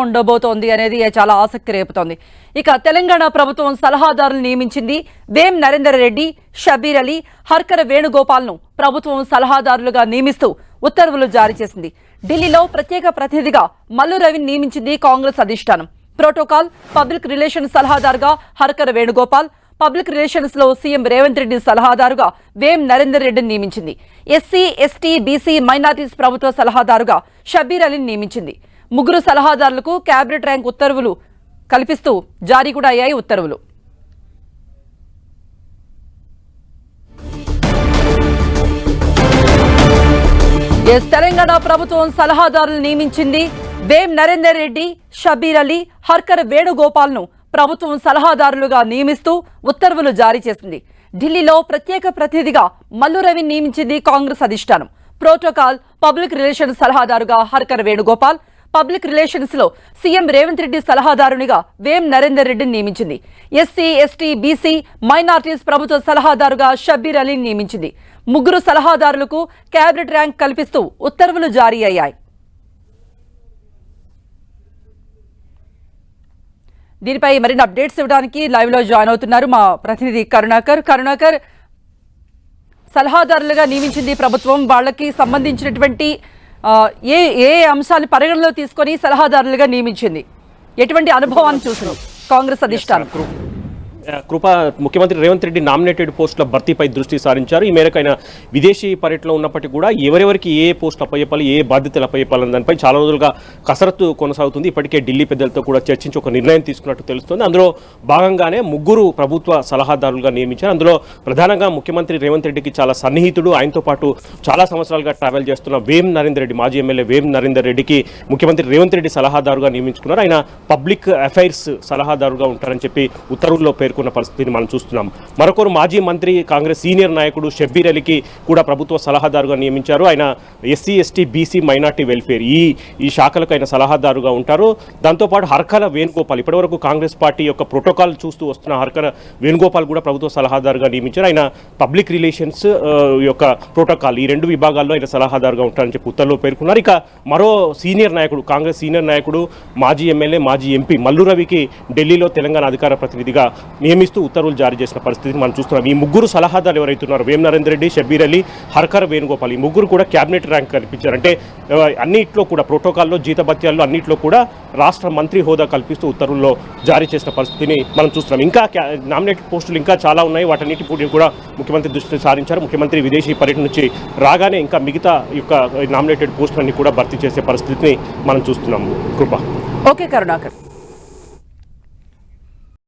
ఉండబోతోంది అనేది చాలా ఆసక్తి రేపుతోంది. ఇక తెలంగాణ ప్రభుత్వం సలహాదారులు నియమించింది. వేం నరేందర్ రెడ్డి, షబీర్ అలీ, హర్కర వేణుగోపాల్ను ప్రభుత్వం సలహాదారులుగా నియమిస్తూ ఉత్తర్వులు జారీ చేసింది. ఢిల్లీలో ప్రత్యేక ప్రతినిధిగా మల్లు రవిని నియమించింది కాంగ్రెస్ అధిష్టానం. ప్రోటోకాల్, పబ్లిక్ రిలేషన్స్ సలహాదారుగా హర్కర వేణుగోపాల్, పబ్లిక్ రిలేషన్స్ లో సీఎం రేవంత్ రెడ్డి సలహాదారుగా వేం నరేందర్ రెడ్డిని నియమించింది. ఎస్సీ, ఎస్టీ, బీసీ, మైనారిటీస్ ప్రభుత్వ సలహాదారుగా షబీర్ అలీని నియమించింది. ముగ్గురు సలహాదారులకు క్యాబినెట్ ర్యాంక్ ఉత్తర్వులు కల్పిస్తూ జారీ కూడా అయ్యాయి ఉత్తర్వులు. తెలంగాణ ప్రభుత్వం సలహాదారులు నియమించింది. వేం నరేందర్ రెడ్డి, షబీర్ అలీ, హర్కర్ వేణుగోపాల్ను ప్రభుత్వం సలహాదారులుగా నియమిస్తూ ఉత్తర్వులు జారీ చేసింది. ఢిల్లీలో ప్రత్యేక ప్రతినిధిగా మల్లు రవిని నియమించింది కాంగ్రెస్ అధిష్టానం. ప్రోటోకాల్, పబ్లిక్ రిలేషన్స్ సలహాదారుగా హర్కర్ వేణుగోపాల్, పబ్లిక్ రిలేషన్స్ లో సీఎం రేవంత్ రెడ్డి సలహాదారునిగా వేం నరేందర్ రెడ్డిని నియమించింది. ఎస్సీ, ఎస్టీ, బీసీ, మైనారిటీస్ ప్రభుత్వ సలహాదారుగా షబీర్ అలీని నియమించింది. ముగ్గురు సలహాదారులకు క్యాబినెట్ ర్యాంక్ కల్పిస్తూ ఉత్తర్వులు జారీ అయ్యాయి. దీనిపై మరిన్ని అప్డేట్స్ ఇవ్వడానికి లైవ్ లో జాయిన్ అవుతున్నారు మా ప్రతినిధి కరుణాకర్. సలహాదారులుగా నియమించింది ప్రభుత్వం. వాళ్ళకి సంబంధించినటువంటి ఏ అంశాన్ని పరిగణలో తీసుకొని సలహాదారులుగా నియమించింది? ఎటువంటి అనుభవాన్ని చూసిన కాంగ్రెస్ అధిష్టానం? ముఖ్యమంత్రి రేవంత్ రెడ్డి నామినేటెడ్ పోస్టుల భర్తీపై దృష్టి సారించారు. ఈ మేరకు ఆయన విదేశీ పర్యటనలో ఉన్నప్పటికీ కూడా ఎవరెవరికి ఏ పోస్టులు అప్పయ్యాలి, ఏ బాధ్యతలు అప్పయ్యాలని దానిపై చాలా రోజులుగా కసరత్తు కొనసాగుతుంది. ఇప్పటికే ఢిల్లీ పెద్దలతో కూడా చర్చించి ఒక నిర్ణయం తీసుకున్నట్టు తెలుస్తుంది. అందులో భాగంగానే ముగ్గురు ప్రభుత్వ సలహాదారులుగా నియమించారు. అందులో ప్రధానంగా ముఖ్యమంత్రి రేవంత్ రెడ్డికి చాలా సన్నిహితుడు, ఆయనతో పాటు చాలా సంవత్సరాలుగా ట్రావెల్ చేస్తున్న వేం నరేందర్ రెడ్డి, మాజీ ఎమ్మెల్యే వేం నరేందర్ రెడ్డికి ముఖ్యమంత్రి రేవంత్ రెడ్డి సలహాదారుగా నియమించుకున్నారు. ఆయన పబ్లిక్ అఫైర్స్ సలహాదారుగా ఉంటారని చెప్పి ఉత్తర్వుల్లో పేర్కొన్న పరిస్థితిని మనం చూస్తున్నాం. మరొకరు మాజీ మంత్రి, కాంగ్రెస్ సీనియర్ నాయకుడు షబ్బీర్ అలీకి కూడా ప్రభుత్వ సలహాదారుగా నియమించారు. ఆయన SC, ST, BC, minority welfare ఈ శాఖలకు ఆయన సలహాదారుగా ఉంటారు. దాంతోపాటు హర్కర వేణుగోపాల్, ఇప్పటివరకు కాంగ్రెస్ పార్టీ యొక్క ప్రోటోకాల్ చూస్తూ వస్తున్న హర్కర వేణుగోపాల్ కూడా ప్రభుత్వ సలహాదారుగా నియమించారు. ఆయన పబ్లిక్ రిలేషన్స్ యొక్క ప్రోటోకాల్, ఈ రెండు విభాగాల్లో ఆయన సలహాదారుగా ఉంటారని చెప్పి ఉత్తర్వులో పేర్కొన్నారు. ఇక మరో సీనియర్ నాయకుడు, కాంగ్రెస్ సీనియర్ నాయకుడు, మాజీ ఎమ్మెల్యే, మాజీ ఎంపీ మల్లు రవికి ఢిల్లీలో తెలంగాణ అధికార ప్రతినిధిగా నియమిస్తూ ఉత్తర్వులు జారీ చేసిన పరిస్థితిని మనం చూస్తున్నాం. ఈ ముగ్గురు సలహాదారులు ఎవరైతున్నారో వేం నరేందర్ రెడ్డి, షబ్బీర్ అలీ, హర్కర్ వేణుగోపాల్, ఈ ముగ్గురు కూడా క్యాబినెట్ ర్యాంక్ కల్పించారు. అంటే అన్నింటిలో కూడా ప్రోటోకాల్లో, జీతభత్యాల్లో అన్నింటిలో కూడా రాష్ట్ర మంత్రి హోదా కల్పిస్తూ ఉత్తర్వుల్లో జారీ చేసిన పరిస్థితిని మనం చూస్తున్నాం. ఇంకా నామినేటెడ్ పోస్టులు ఇంకా చాలా ఉన్నాయి. వాటన్నిటి కూడా ముఖ్యమంత్రి దృష్టి సారించారు. ముఖ్యమంత్రి విదేశీ పర్యటన నుంచి రాగానే ఇంకా మిగతా యొక్క నామినేటెడ్ పోస్టులన్నీ కూడా భర్తీ చేసే పరిస్థితిని మనం చూస్తున్నాము. కృప. ఓకే కరుణాకర్.